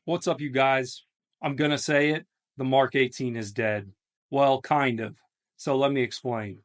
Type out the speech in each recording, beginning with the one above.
What's up, you guys? I'm gonna say it. The Mark 18 is dead. Well, kind of. So let me explain.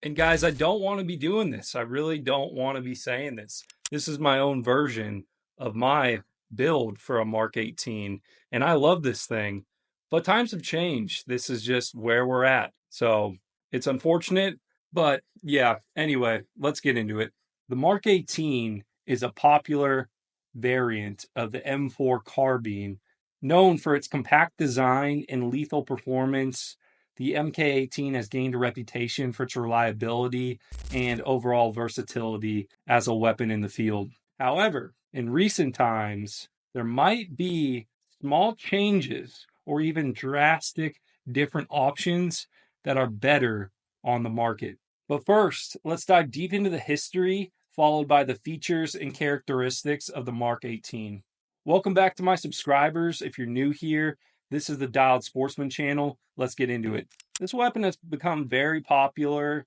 And guys, I don't want to be doing this. I really don't want to be saying this. This is my own version of my build for a Mark 18. And I love this thing. But times have changed. This is just where we're at. So it's unfortunate. But yeah, anyway, let's get into it. The Mark 18 is a popular variant of the M4 carbine, known for its compact design and lethal performance. The MK18 has gained a reputation for its reliability and overall versatility as a weapon in the field. However, in recent times, there might be small changes or even drastic different options that are better on the market. But first, let's dive deep into the history, followed by the features and characteristics of the Mark 18. Welcome back to my subscribers. If you're new here, this is the Dialed Sportsman channel. Let's get into it. This weapon has become very popular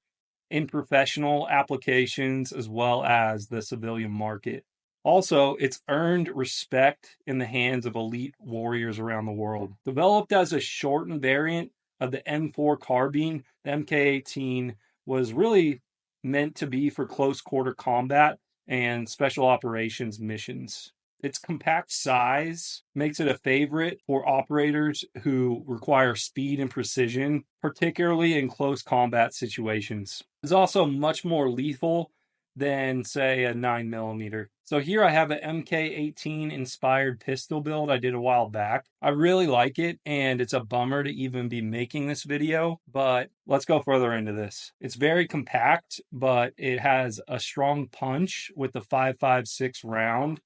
in professional applications as well as the civilian market. Also, it's earned respect in the hands of elite warriors around the world. Developed as a shortened variant of the M4 carbine, the MK18 was really meant to be for close quarter combat and special operations missions. Its compact size makes it a favorite for operators who require speed and precision, particularly in close combat situations. It's also much more lethal than, say, a 9mm. So here I have an MK18 inspired pistol build I did a while back. I really like it, and it's a bummer to even be making this video, but let's go further into this. It's very compact, but it has a strong punch with the 5.56 round,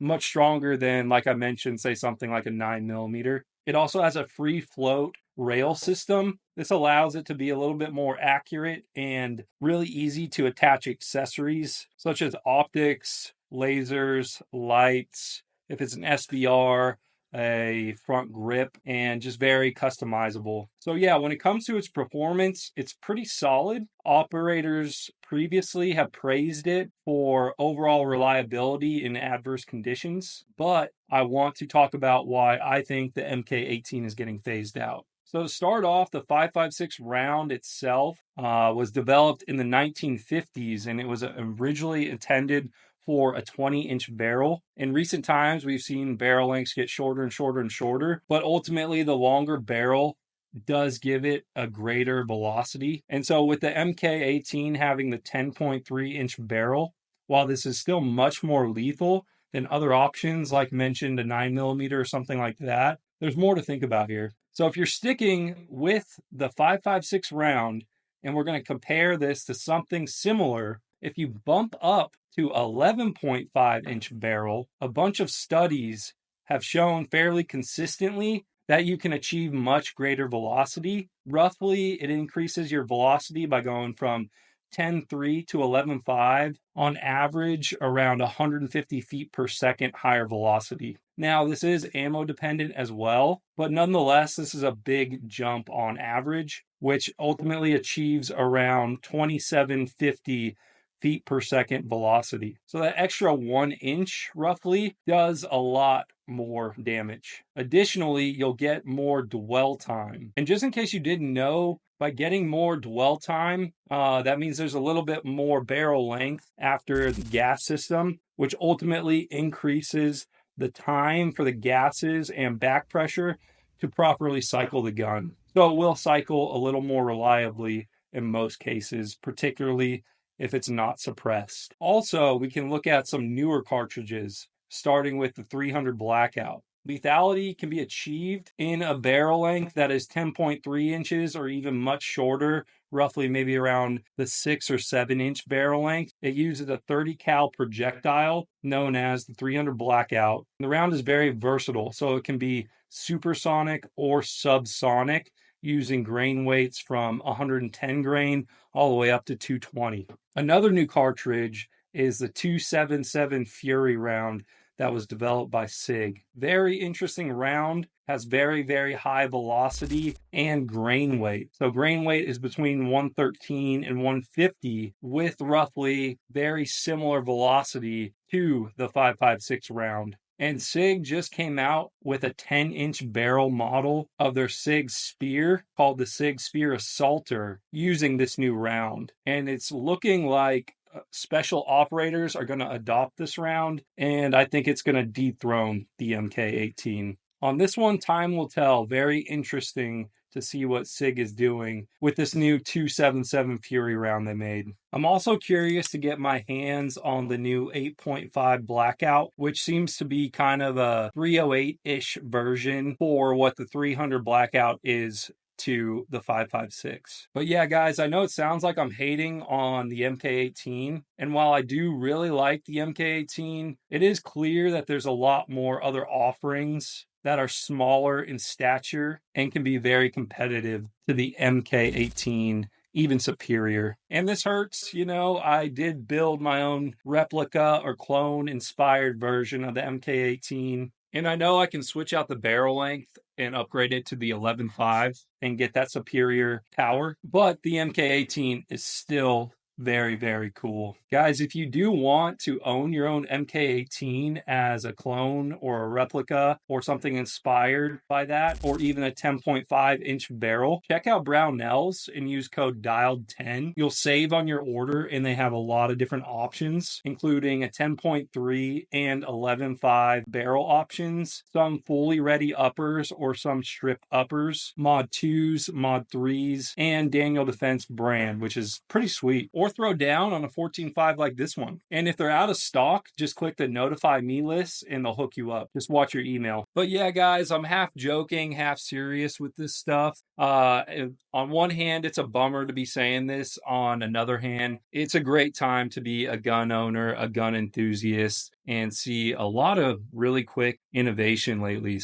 much stronger than, like I mentioned, say something like a 9mm. It also has a free float rail system. This allows it to be a little bit more accurate and really easy to attach accessories such as optics, lasers, lights, if it's an SBR, a front grip, and just very customizable. So yeah, when it comes to its performance, it's pretty solid. Operators previously have praised it for overall reliability in adverse conditions, but I want to talk about why I think the MK18 is getting phased out. So to start off, the 5.56 round itself was developed in the 1950s, and it was originally intended for a 20-inch barrel. In recent times, we've seen barrel lengths get shorter and shorter and shorter, but ultimately the longer barrel does give it a greater velocity. And so with the MK18 having the 10.3-inch barrel, while this is still much more lethal than other options, like mentioned a 9mm or something like that, there's more to think about here. So if you're sticking with the 5.56 round, and we're going to compare this to something similar, if you bump up to 11.5-inch barrel, a bunch of studies have shown fairly consistently that you can achieve much greater velocity. Roughly, it increases your velocity by going from 10.3 to 11.5, on average around 150 feet per second higher velocity. Now, this is ammo dependent as well, but nonetheless, this is a big jump on average, which ultimately achieves around 2750 feet per second velocity. So that extra 1 inch roughly does a lot more damage. Additionally, you'll get more dwell time. And just in case you didn't know, by getting more dwell time, that means there's a little bit more barrel length after the gas system, which ultimately increases the time for the gases and back pressure to properly cycle the gun. So it will cycle a little more reliably in most cases, particularly if it's not suppressed. Also, we can look at some newer cartridges, starting with the 300 Blackout. Lethality can be achieved in a barrel length that is 10.3 inches or even much shorter, roughly maybe around the 6 or 7-inch barrel length. It uses a 30 cal projectile known as the 300 Blackout. The round is very versatile, so it can be supersonic or subsonic, using grain weights from 110 grain all the way up to 220. Another new cartridge is the 277 Fury round that was developed by SIG. Very interesting round, has very, very high velocity and grain weight. So grain weight is between 113 and 150 with roughly very similar velocity to the 5.56 round. And SIG just came out with a 10-inch barrel model of their SIG Spear called the SIG Spear Assaulter using this new round. And it's looking like special operators are going to adopt this round, and I think it's going to dethrone the MK18. On this one, time will tell. Very interesting to see what SIG is doing with this new 277 Fury round they made. I'm also curious to get my hands on the new 8.5 Blackout, which seems to be kind of a 308-ish version for what the 300 Blackout is to the 5.56. But yeah, guys, I know it sounds like I'm hating on the MK18, and while I do really like the MK18, it is clear that there's a lot more other offerings that are smaller in stature and can be very competitive to the MK18, even superior. And this hurts, I did build my own replica or clone inspired version of the MK18. And I know I can switch out the barrel length and upgrade it to the 11.5 and get that superior power, but the MK18 is still very, very cool. Guys, if you do want to own your own MK18 as a clone or a replica or something inspired by that, or even a 10.5-inch barrel, check out Brownells and use code DIALED10. You'll save on your order, and they have a lot of different options, including a 10.3 and 11.5 barrel options, some fully ready uppers or some stripped uppers, mod 2s, mod 3s, and Daniel Defense brand, which is pretty sweet. Or throw down on a 14.5 like this one. And if they're out of stock, just click the notify me list and they'll hook you up. Just watch your email. But yeah, guys, I'm half joking, half serious with this stuff. On one hand, it's a bummer to be saying this. On another hand, it's a great time to be a gun owner, a gun enthusiast, and see a lot of really quick innovation lately.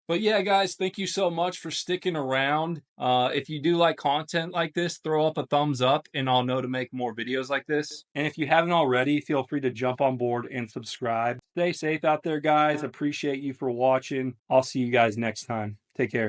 But yeah, guys, thank you so much for sticking around. If you do like content like this, throw up a thumbs up and I'll know to make more videos like this. And if you haven't already, feel free to jump on board and subscribe. Stay safe out there, guys. Appreciate you for watching. I'll see you guys next time. Take care.